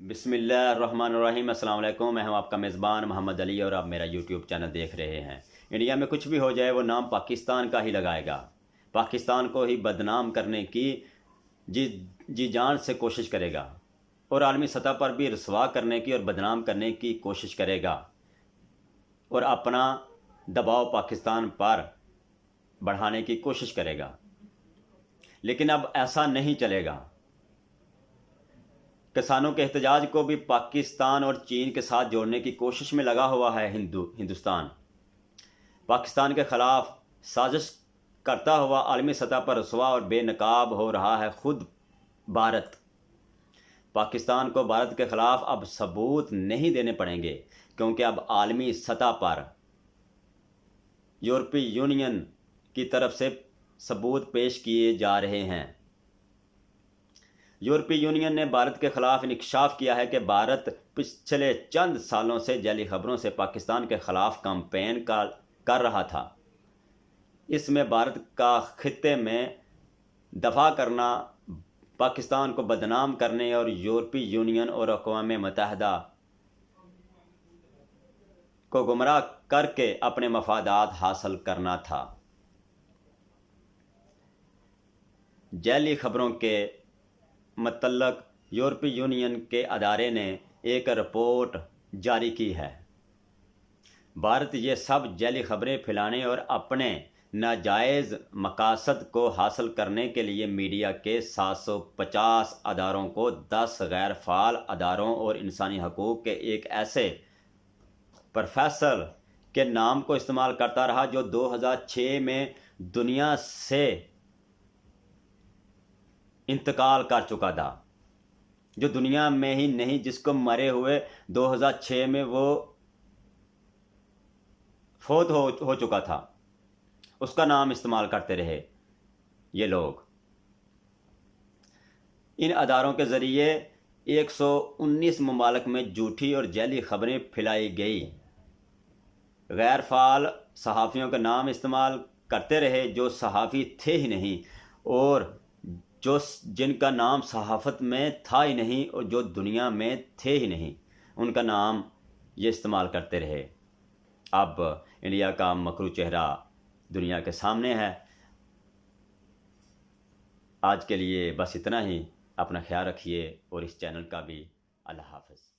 बिस्मिल्लाहिर्रहमानिर्रहीम। अस्सलाम वालेकुम। मैं हूं आपका मेज़बान मोहम्मद अली और आप मेरा यूट्यूब चैनल देख रहे हैं। इंडिया में कुछ भी हो जाए वो नाम पाकिस्तान का ही लगाएगा, पाकिस्तान को ही बदनाम करने की जी जी जान से कोशिश करेगा और आलमी सतह पर भी रसवा करने की और बदनाम करने की कोशिश करेगा और अपना दबाव पाकिस्तान पर बढ़ाने की कोशिश करेगा। लेकिन अब ऐसा नहीं चलेगा। किसानों के एहतजाज को भी पाकिस्तान और चीन के साथ जोड़ने की कोशिश में लगा हुआ है हिंदुस्तान। पाकिस्तान के खिलाफ साजिश करता हुआ आलमी सतह पर रुसवा और बेनकाब हो रहा है खुद भारत। पाकिस्तान को भारत के खिलाफ अब सबूत नहीं देने पड़ेंगे, क्योंकि अब आलमी सतह पर यूरोपीय यूनियन की तरफ से सबूत पेश किए जा रहे हैं। यूरोपीय यूनियन ने भारत के खिलाफ इंकशाफ किया है कि भारत पिछले चंद सालों से जाली खबरों से पाकिस्तान के खिलाफ कैंपेन कर रहा था। इसमें भारत का खित्ते में दफा करना, पाकिस्तान को बदनाम करने और यूरोपीय यूनियन और अक़वाम मुत्तहिदा को गुमराह करके अपने मफादात हासिल करना था। जाली खबरों के मतलब यूरोपीय यूनियन के अदारे ने एक रिपोर्ट जारी की है। भारत ये सब जाली खबरें फैलाने और अपने नाजायज़ मकासद को हासिल करने के लिए मीडिया के 750 अदारों को 10 गैर फ़ाल अदारों और इंसानी हकूक़ के एक ऐसे प्रोफेसर के नाम को इस्तेमाल करता रहा जो 2006 में दुनिया से इंतकाल कर चुका था, जो दुनिया में ही नहीं जिसको मरे हुए 2006 में वो फौत हो चुका था, उसका नाम इस्तेमाल करते रहे ये लोग। इन अदारों के ज़रिए 119 ममालिक में झूठी और जाली खबरें फैलाई गई। गैर फ़ाल सहाफ़ियों का नाम इस्तेमाल करते रहे जो सहाफ़ी थे ही नहीं और जो जिनका नाम सहाफ़त में था ही नहीं और जो दुनिया में थे ही नहीं, उनका नाम ये इस्तेमाल करते रहे। अब इंडिया का मकरू चेहरा दुनिया के सामने है। आज के लिए बस इतना ही। अपना ख्याल रखिए और इस चैनल का भी। अल्लाह हाफ़िज़।